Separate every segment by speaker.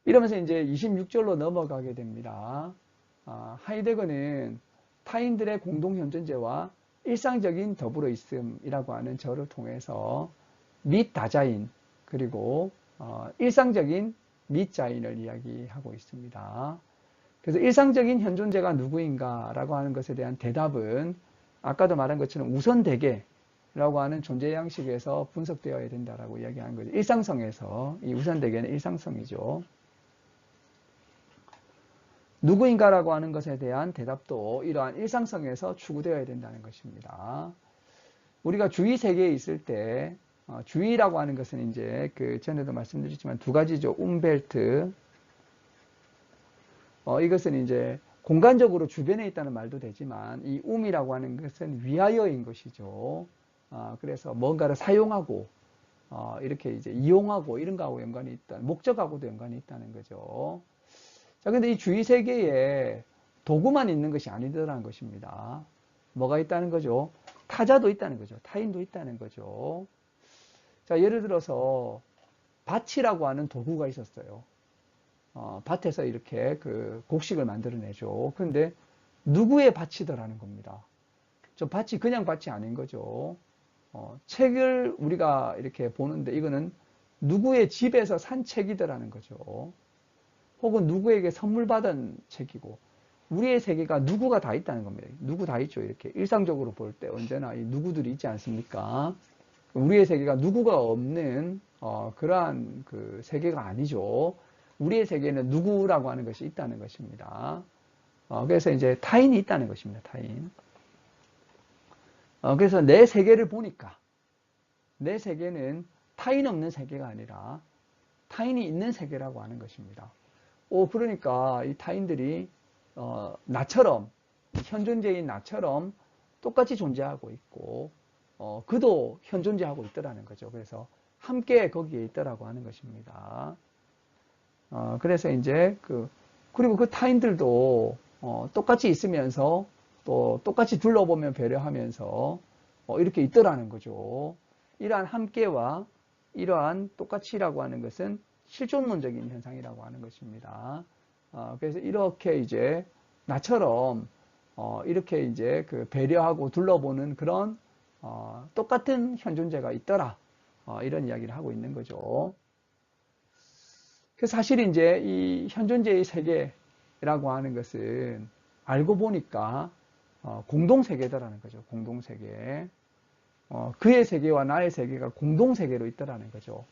Speaker 1: 이러면서 이제 26절로 넘어가게 됩니다. 하이데거는 타인들의 공동현존제와 일상적인 더불어 있음이라고 하는 저를 통해서 및 다자인, 그리고 일상적인 및 자인을 이야기하고 있습니다. 그래서 일상적인 현존제가 누구인가 라고 하는 것에 대한 대답은 아까도 말한 것처럼 우선대계라고 하는 존재 양식에서 분석되어야 된다라고 이야기하는 거죠. 일상성에서. 이 우선대계는 일상성이죠. 누구인가라고 하는 것에 대한 대답도 이러한 일상성에서 추구되어야 된다는 것입니다. 우리가 주의 세계에 있을 때 주의라고 하는 것은 이제 그 전에도 말씀드렸지만 두 가지죠. 움벨트. 이것은 이제 공간적으로 주변에 있다는 말도 되지만 이 움이라고 하는 것은 위하여인 것이죠. 그래서 뭔가를 사용하고 이렇게 이제 이용하고 이런 거하고 연관이 있다. 목적하고도 연관이 있다는 거죠. 자, 근데 이 주의 세계에 도구만 있는 것이 아니더라는 것입니다. 뭐가 있다는 거죠? 타자도 있다는 거죠. 타인도 있다는 거죠. 자, 예를 들어서 밭이라고 하는 도구가 있었어요. 밭에서 이렇게 그 곡식을 만들어내죠. 그런데 누구의 밭이더라는 겁니다. 저 밭이 그냥 밭이 아닌 거죠. 책을 우리가 이렇게 보는데 이거는 누구의 집에서 산 책이더라는 거죠. 혹은 누구에게 선물 받은 책이고, 우리의 세계가 누구가 다 있다는 겁니다. 누구 다 있죠. 이렇게 일상적으로 볼 때 언제나 이 누구들이 있지 않습니까? 우리의 세계가 누구가 없는 그러한 그 세계가 아니죠. 우리의 세계에는 누구라고 하는 것이 있다는 것입니다. 그래서 이제 타인이 있다는 것입니다. 타인. 그래서 내 세계를 보니까 내 세계는 타인 없는 세계가 아니라 타인이 있는 세계라고 하는 것입니다. 그러니까 이 타인들이 나처럼, 현존제인 나처럼 똑같이 존재하고 있고 그도 현존제하고 있더라는 거죠. 그래서 함께 거기에 있더라고 하는 것입니다. 그래서 이제 그리고 그 타인들도 똑같이 있으면서 또 똑같이 둘러보면 배려하면서 이렇게 있더라는 거죠. 이러한 함께와 이러한 똑같이라고 하는 것은 실존론적인 현상이라고 하는 것입니다. 그래서 이렇게 이제 나처럼 이렇게 이제 그 배려하고 둘러보는 그런 똑같은 현존제가 있더라. 이런 이야기를 하고 있는 거죠. 그래서 사실 이제 이 현존제의 세계라고 하는 것은 알고 보니까 공동세계더라는 거죠. 공동세계. 그의 세계와 나의 세계가 공동세계로 있더라는 거죠.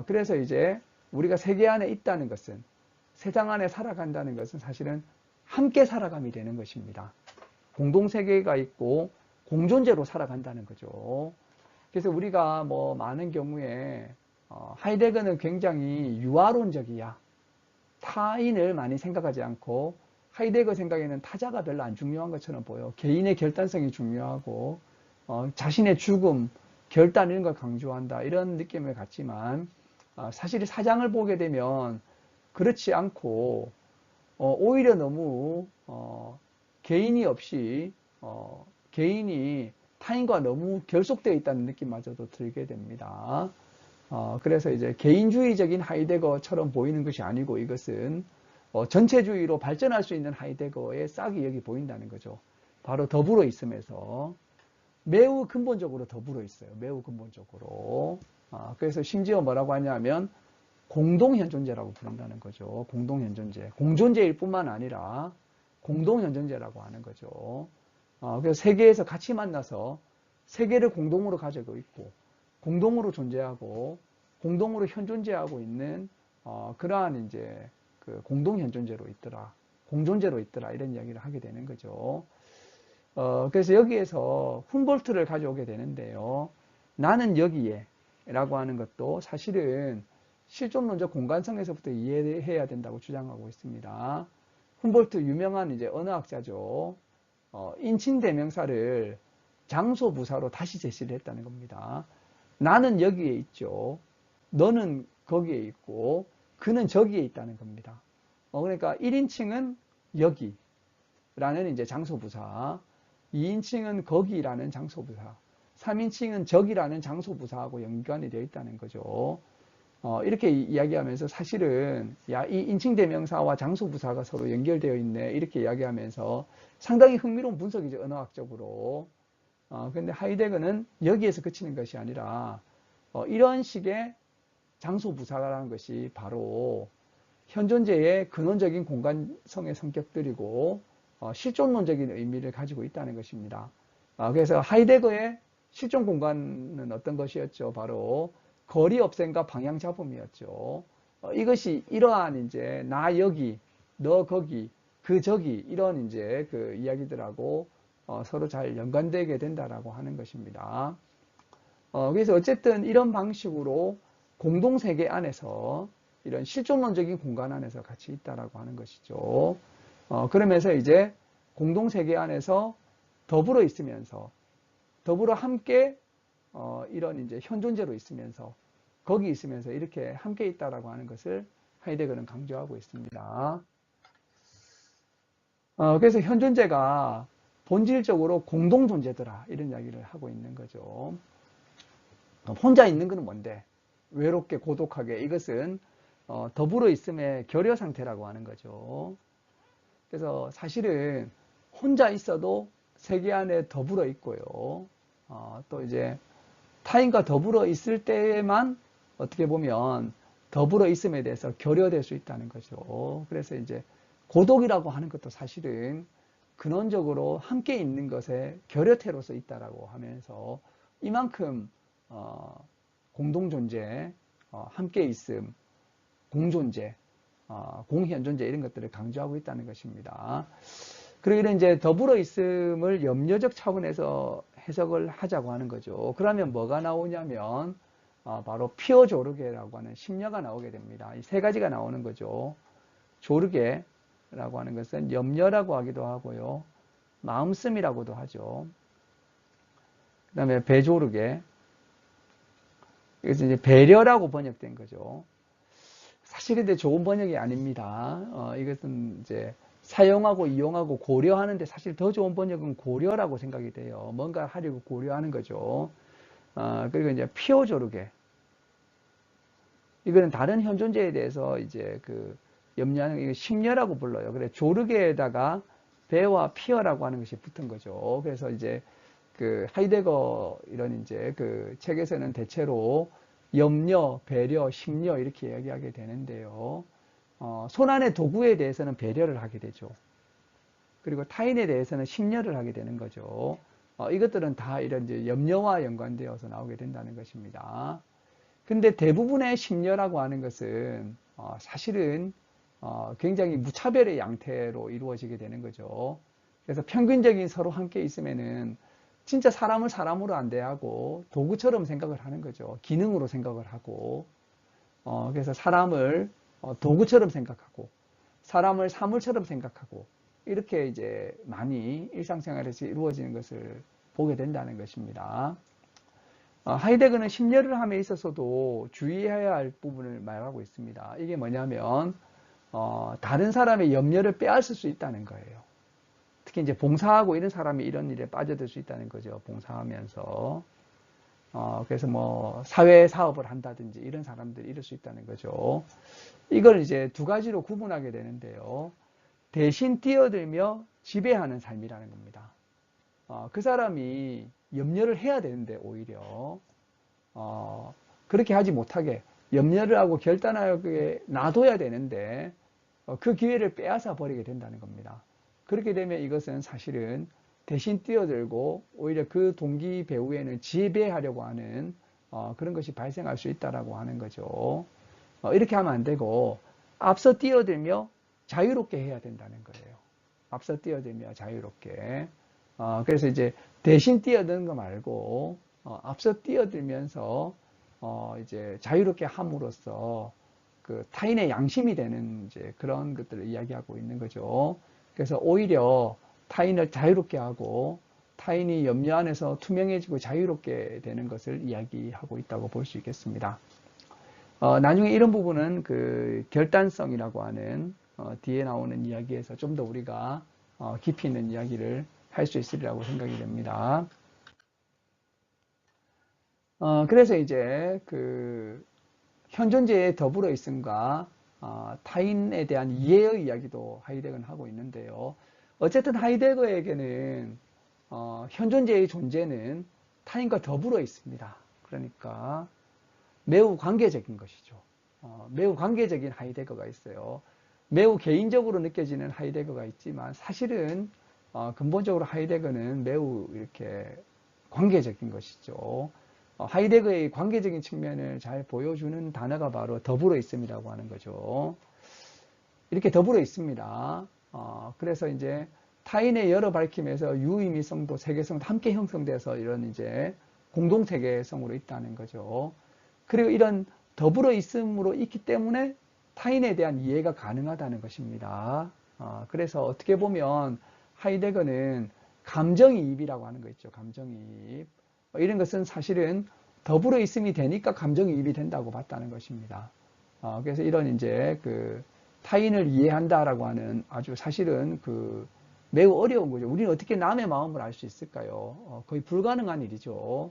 Speaker 1: 그래서 이제 우리가 세계 안에 있다는 것은, 세상 안에 살아간다는 것은 사실은 함께 살아감이 되는 것입니다. 공동세계가 있고 공존제로 살아간다는 거죠. 그래서 우리가 뭐 많은 경우에 하이데거는 굉장히 유아론적이야. 타인을 많이 생각하지 않고 하이데거 생각에는 타자가 별로 안 중요한 것처럼 보여. 개인의 결단성이 중요하고 자신의 죽음, 결단 이런 걸 강조한다. 이런 느낌을 갖지만 사실 사장을 보게 되면 그렇지 않고 오히려 너무 개인이 없이 개인이 타인과 너무 결속되어 있다는 느낌마저도 들게 됩니다. 그래서 이제 개인주의적인 하이데거처럼 보이는 것이 아니고 이것은 전체주의로 발전할 수 있는 하이데거의 싹이 여기 보인다는 거죠. 바로 더불어 있음에서 매우 근본적으로 더불어 있어요. 매우 근본적으로. 그래서 심지어 뭐라고 하냐면 공동현존제라고 부른다는 거죠. 공동현존제. 공존제일 뿐만 아니라 공동현존제라고 하는 거죠. 그래서 세계에서 같이 만나서 세계를 공동으로 가지고 있고 공동으로 존재하고 공동으로 현존제하고 있는 그러한 이제 그 공동현존제로 있더라. 공존제로 있더라. 이런 이야기를 하게 되는 거죠. 그래서 여기에서 훔볼트를 가져오게 되는데요. 나는 여기에 라고 하는 것도 사실은 실존론적 공간성에서부터 이해해야 된다고 주장하고 있습니다. 훔볼트 유명한 이제 언어학자죠. 인칭 대명사를 장소 부사로 다시 제시를 했다는 겁니다. 나는 여기에 있죠. 너는 거기에 있고 그는 저기에 있다는 겁니다. 그러니까 1인칭은 여기라는 이제 장소 부사, 2인칭은 거기라는 장소 부사, 3인칭은 저기라는 장소 부사하고 연관이 되어 있다는 거죠. 이렇게 이야기하면서 사실은 야, 이 인칭대명사와 장소부사가 서로 연결되어 있네 이렇게 이야기하면서 상당히 흥미로운 분석이죠. 언어학적으로. 근데 하이데거는 여기에서 그치는 것이 아니라 이런 식의 장소부사라는 것이 바로 현존재의 근원적인 공간성의 성격들이고 실존론적인 의미를 가지고 있다는 것입니다. 그래서 하이데거의 실존 공간은 어떤 것이었죠? 바로 거리 없앰과 방향 잡음이었죠. 이것이 이러한 이제 나 여기, 너 거기, 그 저기 이런 이제 그 이야기들하고 서로 잘 연관되게 된다라고 하는 것입니다. 그래서 어쨌든 이런 방식으로 공동세계 안에서 이런 실존론적인 공간 안에서 같이 있다라고 하는 것이죠. 그러면서 이제 공동세계 안에서 더불어 있으면서 더불어 함께 이런 이제 현존재로 있으면서 거기 있으면서 이렇게 함께 있다라고 하는 것을 하이데거는 강조하고 있습니다. 그래서 현존재가 본질적으로 공동존재더라 이런 이야기를 하고 있는 거죠. 혼자 있는 것은 뭔데? 외롭게 고독하게 이것은 더불어 있음의 결여 상태라고 하는 거죠. 그래서 사실은 혼자 있어도 세계 안에 더불어 있고요. 또 이제 타인과 더불어 있을 때에만 어떻게 보면 더불어 있음에 대해서 결여될 수 있다는 거죠. 그래서 이제 고독이라고 하는 것도 사실은 근원적으로 함께 있는 것의 결여태로서 있다라고 하면서 이만큼 공동존재, 함께 있음, 공존재, 공현존재 이런 것들을 강조하고 있다는 것입니다. 그리고 이런 이제 더불어 있음을 염려적 차원에서 해석을 하자고 하는 거죠. 그러면 뭐가 나오냐면 바로 피어 조르게라고 하는 심려가 나오게 됩니다. 이 세 가지가 나오는 거죠. 조르게라고 하는 것은 염려라고 하기도 하고요. 마음씀이라고도 하죠. 그 다음에 배조르게. 이것은 이제 배려라고 번역된 거죠. 사실 근데 좋은 번역이 아닙니다. 이것은 이제 사용하고 이용하고 고려하는데 사실 더 좋은 번역은 고려라고 생각이 돼요. 뭔가 하려고 고려하는 거죠. 그리고 이제 피어조르게. 이거는 다른 현존재에 대해서 이제 그 염려하는 이거 심려라고 불러요. 그래 조르게에다가 배와 피어라고 하는 것이 붙은 거죠. 그래서 이제 그 하이데거 이런 이제 그 책에서는 대체로 염려, 배려, 심려 이렇게 이야기하게 되는데요. 손안의 도구에 대해서는 배려를 하게 되죠. 그리고 타인에 대해서는 심려를 하게 되는 거죠. 이것들은 다 이런 이제 염려와 연관되어서 나오게 된다는 것입니다. 근데 대부분의 심려라고 하는 것은 사실은 굉장히 무차별의 양태로 이루어지게 되는 거죠. 그래서 평균적인 서로 함께 있으면은 진짜 사람을 사람으로 안 대하고 도구처럼 생각을 하는 거죠. 기능으로 생각을 하고 그래서 사람을 도구처럼 생각하고 사람을 사물처럼 생각하고 이렇게 이제 많이 일상생활에서 이루어지는 것을 보게 된다는 것입니다. 하이데거는 심려를 함에 있어서도 주의해야 할 부분을 말하고 있습니다. 이게 뭐냐면 다른 사람의 염려를 빼앗을 수 있다는 거예요. 특히 이제 봉사하고 이런 사람이 이런 일에 빠져들 수 있다는 거죠. 봉사하면서. 그래서 뭐 사회 사업을 한다든지 이런 사람들이 이럴 수 있다는 거죠. 이걸 이제 두 가지로 구분하게 되는데요. 대신 뛰어들며 지배하는 삶이라는 겁니다. 그 사람이 염려를 해야 되는데 오히려 그렇게 하지 못하게 염려를 하고 결단하게 놔둬야 되는데 그 기회를 빼앗아 버리게 된다는 겁니다. 그렇게 되면 이것은 사실은 대신 뛰어들고 오히려 그 동기 배후에는 지배하려고 하는 그런 것이 발생할 수 있다라고 하는 거죠. 이렇게 하면 안 되고 앞서 뛰어들며 자유롭게 해야 된다는 거예요. 앞서 뛰어들며 자유롭게. 그래서 이제 대신 뛰어드는 거 말고 앞서 뛰어들면서 이제 자유롭게 함으로써 그 타인의 양심이 되는 이제 그런 것들을 이야기하고 있는 거죠. 그래서 오히려 타인을 자유롭게 하고 타인이 염려 안에서 투명해지고 자유롭게 되는 것을 이야기하고 있다고 볼 수 있겠습니다. 나중에 이런 부분은 그 결단성이라고 하는 뒤에 나오는 이야기에서 좀 더 우리가 깊이 있는 이야기를 할 수 있으리라고 생각이 됩니다. 그래서 이제 그 현존재의 더불어 있음과 타인에 대한 이해의 이야기도 하이데거는 하고 있는데요. 어쨌든 하이데거에게는 현존재의 존재는 타인과 더불어 있습니다. 그러니까 매우 관계적인 것이죠. 매우 관계적인 하이데거가 있어요. 매우 개인적으로 느껴지는 하이데거가 있지만 사실은 근본적으로 하이데거는 매우 이렇게 관계적인 것이죠. 하이데거의 관계적인 측면을 잘 보여주는 단어가 바로 더불어 있음이라고 하는 거죠. 이렇게 더불어 있습니다. 그래서 이제 타인의 여러 밝힘에서 유의미성도 세계성도 함께 형성돼서 이런 이제 공동세계성으로 있다는 거죠. 그리고 이런 더불어 있음으로 있기 때문에 타인에 대한 이해가 가능하다는 것입니다. 그래서 어떻게 보면 하이데거는 감정이입이라고 하는 거 있죠. 감정이입. 이런 것은 사실은 더불어 있음이 되니까 감정이입이 된다고 봤다는 것입니다. 그래서 이런 이제 그 타인을 이해한다라고 하는 아주 사실은 그 매우 어려운 거죠. 우리는 어떻게 남의 마음을 알 수 있을까요? 거의 불가능한 일이죠.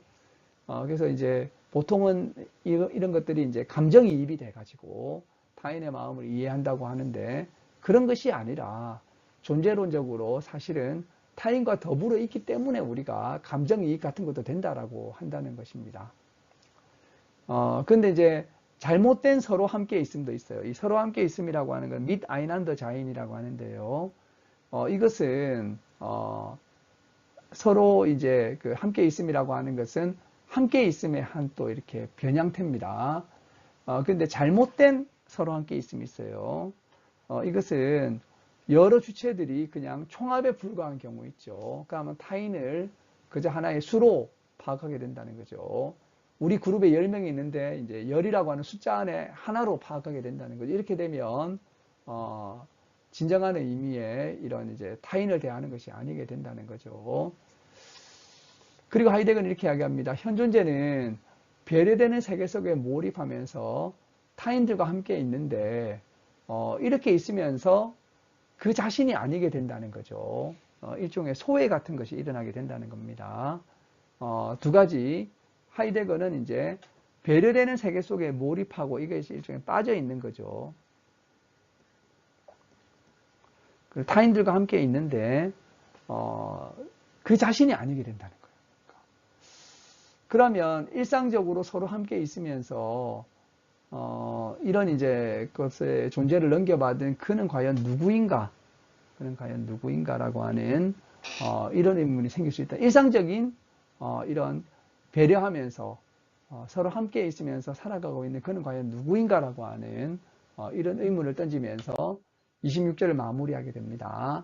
Speaker 1: 그래서 이제 보통은 이런 것들이 이제 감정이입이 돼가지고 타인의 마음을 이해한다고 하는데 그런 것이 아니라 존재론적으로 사실은 타인과 더불어 있기 때문에 우리가 감정이입 같은 것도 된다라고 한다는 것입니다. 근데 이제 잘못된 서로 함께 있음도 있어요. 이 서로 함께 있음이라고 하는 건 mit einander sein이라고 하는데요. 이것은 서로 이제 그 함께 있음이라고 하는 것은 함께 있음의 한 또 이렇게 변형태입니다. 근데 잘못된 서로 함께 있음이 있어요. 이것은 여러 주체들이 그냥 총합에 불과한 경우 있죠. 그러면 타인을 그저 하나의 수로 파악하게 된다는 거죠. 우리 그룹에 10명이 있는데 이제 열이라고 하는 숫자 안에 하나로 파악하게 된다는 거죠. 이렇게 되면 진정한 의미의 이런 이제 타인을 대하는 것이 아니게 된다는 거죠. 그리고 하이데거는 이렇게 이야기합니다. 현존재는 배려되는 세계 속에 몰입하면서 타인들과 함께 있는데 이렇게 있으면서 그 자신이 아니게 된다는 거죠. 일종의 소외 같은 것이 일어나게 된다는 겁니다. 두 가지 하이데거는 이제 배려되는 세계 속에 몰입하고 이것이 일종의 빠져 있는 거죠. 타인들과 함께 있는데 그 자신이 아니게 된다는 거예요. 그러면 일상적으로 서로 함께 있으면서 이런 이제 것의 존재를 넘겨받은 그는 과연 누구인가? 그는 과연 누구인가라고 하는 이런 의문이 생길 수 있다. 일상적인 이런 배려하면서 서로 함께 있으면서 살아가고 있는 그는 과연 누구인가라고 하는 이런 의문을 던지면서 26절을 마무리하게 됩니다.